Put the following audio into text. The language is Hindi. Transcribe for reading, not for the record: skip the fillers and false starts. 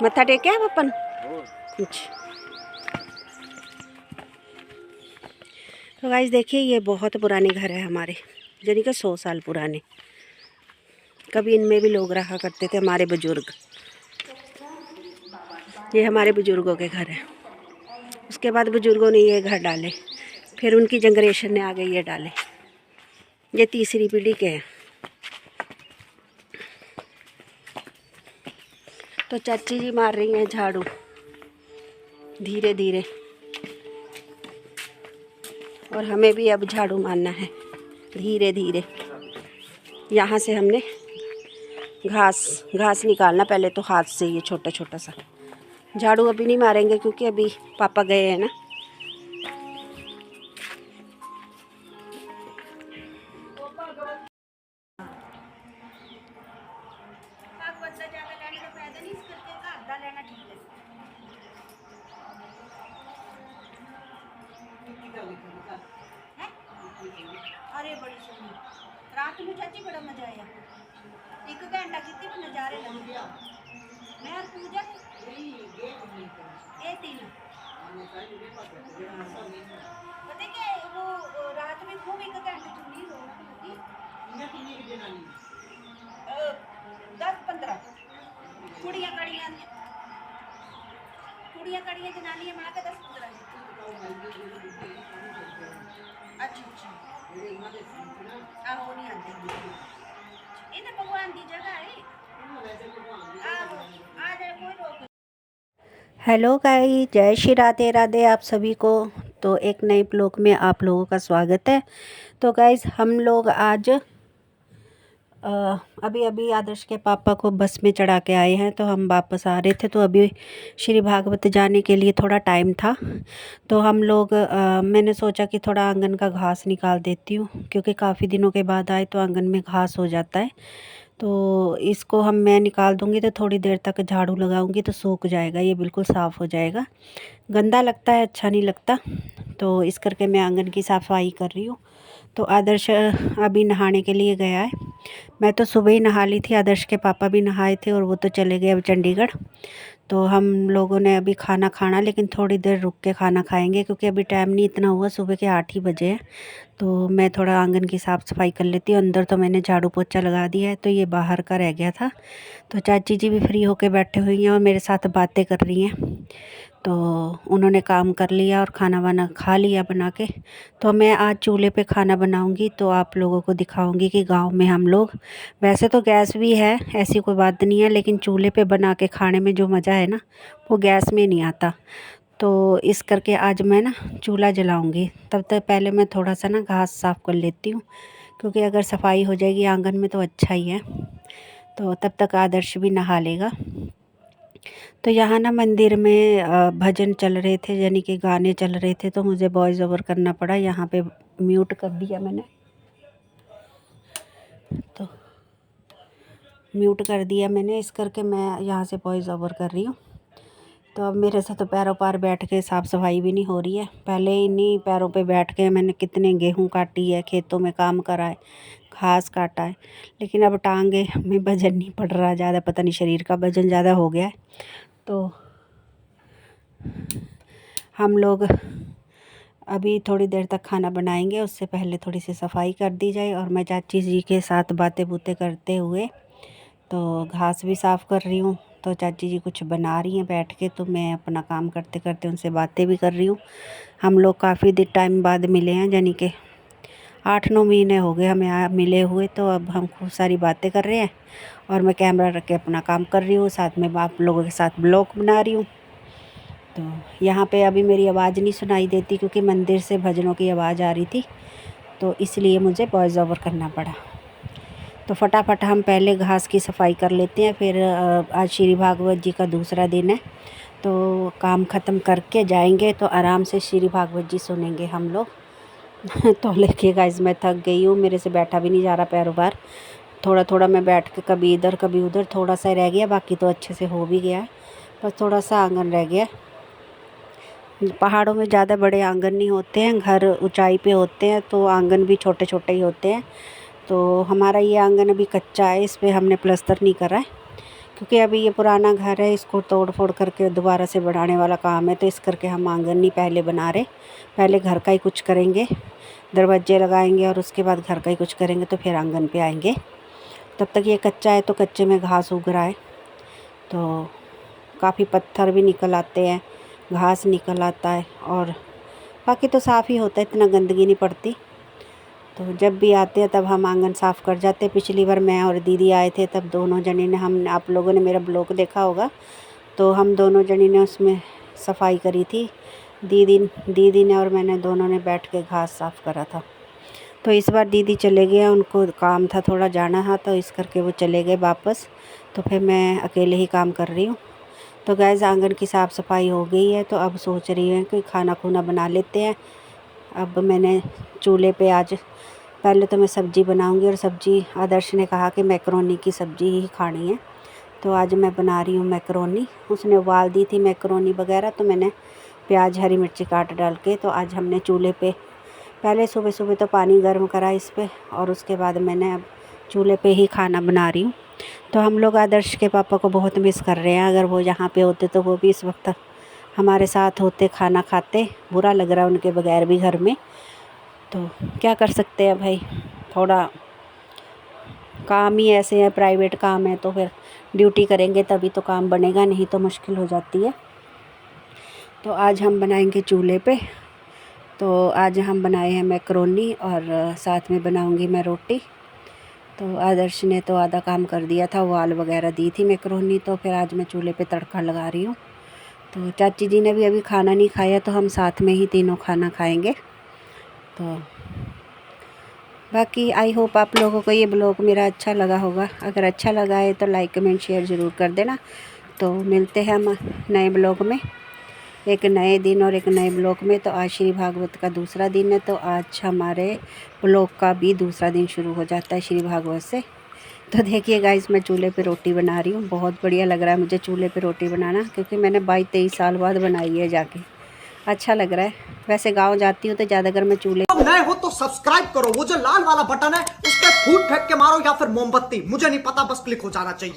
मत्था टेक के अपन कुछ। तो गाइस देखिए, ये बहुत पुराने घर है हमारे, यानी कि 100 साल पुराने। कभी इनमें भी लोग रहा करते थे, हमारे बुजुर्ग। ये हमारे बुजुर्गों के घर है। उसके बाद बुजुर्गों ने ये घर डाले, फिर उनकी जनरेशन ने आगे ये डाले। ये तीसरी पीढ़ी के हैं। तो चाची जी मार रही हैं झाड़ू धीरे धीरे, और हमें भी अब झाड़ू मारना है धीरे धीरे। यहाँ से हमने घास निकालना पहले तो हाथ से, ये छोटा छोटा सा। झाड़ू अभी नहीं मारेंगे क्योंकि अभी पापा गए हैं ना। अरे बड़ी सोनी रात में चाची बड़ा मजा आया। 1 घंटा कितने भी नज़ारे लगे। मैं और पूजा ये 3 पता क्या वो रात में खूब 1 घंटे चुनी रौनक लगी। 10-15 कुड़ियाँ कड़ियाँ जनानियाँ मिला के 10-15। अच्छा आहो नहीं आती ये तो भगवान की जगह है। आ जाए कोई रोक। हेलो गाइस, जय श्री राधे राधे आप सभी को। तो एक नए ब्लॉग में आप लोगों का स्वागत है। तो गाइस हम लोग आज अभी आदर्श के पापा को बस में चढ़ा के आए हैं। तो हम वापस आ रहे थे, तो अभी श्री भागवत जाने के लिए थोड़ा टाइम था। तो हम लोग मैंने सोचा कि थोड़ा आंगन का घास निकाल देती हूँ, क्योंकि काफ़ी दिनों के बाद आए तो आंगन में घास हो जाता है। तो इसको मैं निकाल दूँगी, तो थोड़ी देर तक झाड़ू लगाऊँगी तो सूख जाएगा, ये बिल्कुल साफ़ हो जाएगा। गंदा लगता है, अच्छा नहीं लगता। तो इस करके मैं आंगन की सफाई कर रही हूँ। तो आदर्श अभी नहाने के लिए गया है। मैं तो सुबह ही नहा ली थी, आदर्श के पापा भी नहाए थे और वो तो चले गए अब चंडीगढ़। तो हम लोगों ने अभी खाना खाना, लेकिन थोड़ी देर रुक के खाना खाएंगे क्योंकि अभी टाइम नहीं इतना हुआ, सुबह के 8 ही बजे हैं। तो मैं थोड़ा आंगन की साफ़ सफाई कर लेती हूँ। अंदर तो मैंने झाड़ू पोछा लगा दिया है, तो ये बाहर का रह गया था। तो चाची जी भी फ्री होके बैठे हुई हैं और मेरे साथ बातें कर रही हैं। तो उन्होंने काम कर लिया और खाना वाना खा लिया बना के। तो मैं आज चूल्हे पे खाना बनाऊंगी, तो आप लोगों को दिखाऊंगी कि गांव में हम लोग, वैसे तो गैस भी है, ऐसी कोई बात नहीं है, लेकिन चूल्हे पे बना के खाने में जो मज़ा है ना, वो गैस में नहीं आता। तो इस करके आज मैं ना चूल्हा जलाऊंगी। तब तक पहले मैं थोड़ा सा ना घास साफ़ कर लेती हूँ, क्योंकि अगर सफाई हो जाएगी आंगन में तो अच्छा ही है। तो तब तक आदर्श भी नहा लेगा। तो यहाँ ना मंदिर में भजन चल रहे थे, यानी कि गाने चल रहे थे, तो मुझे वॉइस ओवर करना पड़ा। यहाँ पे म्यूट कर दिया मैंने, तो म्यूट कर दिया मैंने, इस करके मैं यहाँ से वॉइस ओवर कर रही हूँ। तो अब मेरे से तो पैरों पार बैठ के साफ़ सफाई भी नहीं हो रही है। पहले इन्हीं पैरों पे बैठ के मैंने कितने गेहूँ काटी है, खेतों में काम करा है, घास काटा है, लेकिन अब टांगे में वजन नहीं पड़ रहा ज़्यादा, पता नहीं शरीर का वजन ज़्यादा हो गया है। तो हम लोग अभी थोड़ी देर तक खाना बनाएंगे, उससे पहले थोड़ी सी सफाई कर दी जाए। और मैं चाची जी के साथ बातें बूतें करते हुए तो घास भी साफ़ कर रही हूँ। तो चाची जी कुछ बना रही हैं बैठ के, तो मैं अपना काम करते करते उनसे बातें भी कर रही हूँ। हम लोग काफ़ी टाइम बाद मिले हैं, यानी कि 8-9 महीने हो गए हमें मिले हुए। तो अब हम खूब सारी बातें कर रहे हैं और मैं कैमरा रख के अपना काम कर रही हूँ, साथ में आप लोगों के साथ ब्लॉग बना रही हूँ। तो यहाँ पे अभी मेरी आवाज़ नहीं सुनाई देती, क्योंकि मंदिर से भजनों की आवाज़ आ रही थी, तो इसलिए मुझे वॉइस ओवर करना पड़ा। तो फटाफट हम पहले घास की सफाई कर लेते हैं, फिर आज श्री भागवत जी का दूसरा दिन है, तो काम ख़त्म करके जाएंगे तो आराम से श्री भागवत जी सुनेंगे हम लोग। तो देखिए गाइस, मैं थक गई हूँ, मेरे से बैठा भी नहीं जा रहा पैरों बार। थोड़ा थोड़ा मैं बैठ के कभी इधर कभी उधर, थोड़ा सा रह गया, बाकी तो अच्छे से हो भी गया है, बस थोड़ा सा आंगन रह गया। पहाड़ों में ज़्यादा बड़े आंगन नहीं होते हैं, घर ऊंचाई पे होते हैं, तो आंगन भी छोटे छोटे ही होते हैं। तो हमारा ये आंगन अभी कच्चा है, इस पर हमने प्लास्टर नहीं करा है, क्योंकि अभी ये पुराना घर है, इसको तोड़ फोड़ करके दोबारा से बनाने वाला काम है। तो इस करके हम आंगन नहीं पहले बना रहे, पहले घर का ही कुछ करेंगे, दरवाजे लगाएंगे और उसके बाद घर का ही कुछ करेंगे, तो फिर आंगन पे आएंगे। तब तक ये कच्चा है तो कच्चे में घास उग रहा है, तो काफ़ी पत्थर भी निकल आते हैं, घास निकल आता है, और बाकी तो साफ़ ही होता है, इतना गंदगी नहीं पड़ती। तो जब भी आते हैं तब हम आंगन साफ़ कर जाते हैं। पिछली बार मैं और दीदी आए थे, तब दोनों जने ने, हम, आप लोगों ने मेरा ब्लॉग देखा होगा, तो हम दोनों जनी ने उसमें सफाई करी थी। दीदी ने और मैंने दोनों ने बैठ के घास साफ़ करा था। तो इस बार दीदी चले गए, उनको काम था, थोड़ा जाना था, तो इस करके वो चले गए वापस। तो फिर मैं अकेले ही काम कर रही हूँ। तो गैस आंगन की साफ़ सफाई हो गई है, तो अब सोच रही हूँ कि खाना खुना बना लेते हैं। अब मैंने चूल्हे पे आज पहले तो मैं सब्ज़ी बनाऊंगी, और सब्ज़ी आदर्श ने कहा कि मैकरोनी की सब्ज़ी ही खानी है, तो आज मैं बना रही हूँ मैकरोनी। उसने उबाल दी थी मैकरोनी वगैरह, तो मैंने प्याज हरी मिर्ची काट डाल के, तो आज हमने चूल्हे पे पहले सुबह सुबह तो पानी गर्म करा इस पे, और उसके बाद मैंने अब चूल्हे पे ही खाना बना रही हूँ। तो हम लोग आदर्श के पापा को बहुत मिस कर रहे हैं। अगर वो यहाँ पे होते तो वो भी इस वक्त हमारे साथ होते, खाना खाते। बुरा लग रहा है उनके बगैर भी घर में, तो क्या कर सकते हैं भाई, थोड़ा काम ही ऐसे है, प्राइवेट काम है, तो फिर ड्यूटी करेंगे तभी तो काम बनेगा, नहीं तो मुश्किल हो जाती है। तो आज हम बनाएंगे चूल्हे पे। तो आज हम बनाए हैं मैकरोनी, और साथ में बनाऊंगी मैं रोटी। तो आदर्श ने तो आधा काम कर दिया था, उबाल वगैरह दी थी मैकरोनी, तो फिर आज मैं चूल्हे पे तड़का लगा रही हूँ। तो चाची जी ने भी अभी खाना नहीं खाया, तो हम साथ में ही तीनों खाना खाएंगे। तो बाकी आई होप आप लोगों को ये ब्लॉग मेरा अच्छा लगा होगा। अगर अच्छा लगा है तो लाइक कमेंट शेयर ज़रूर कर देना। तो मिलते हैं हम नए ब्लॉग में, एक नए दिन और एक नए ब्लॉग में। तो आज श्री भागवत का दूसरा दिन है, तो आज हमारे ब्लॉग का भी दूसरा दिन शुरू हो जाता है श्री भागवत से। तो देखिए गाइस, मैं चूल्हे पे रोटी बना रही हूँ। बहुत बढ़िया लग रहा है मुझे चूल्हे पे रोटी बनाना, क्योंकि मैंने 22-23 साल बाद बनाई है जाके। अच्छा लग रहा है। वैसे गांव जाती हूँ तो ज़्यादातर मैं चूल्हे। अब नए हो तो सब्सक्राइब करो, वो जो लाल वाला बटन है उस पर फूट फेंक के मारो, या फिर मोमबत्ती, मुझे नहीं पता, बस क्लिक हो जाना चाहिए।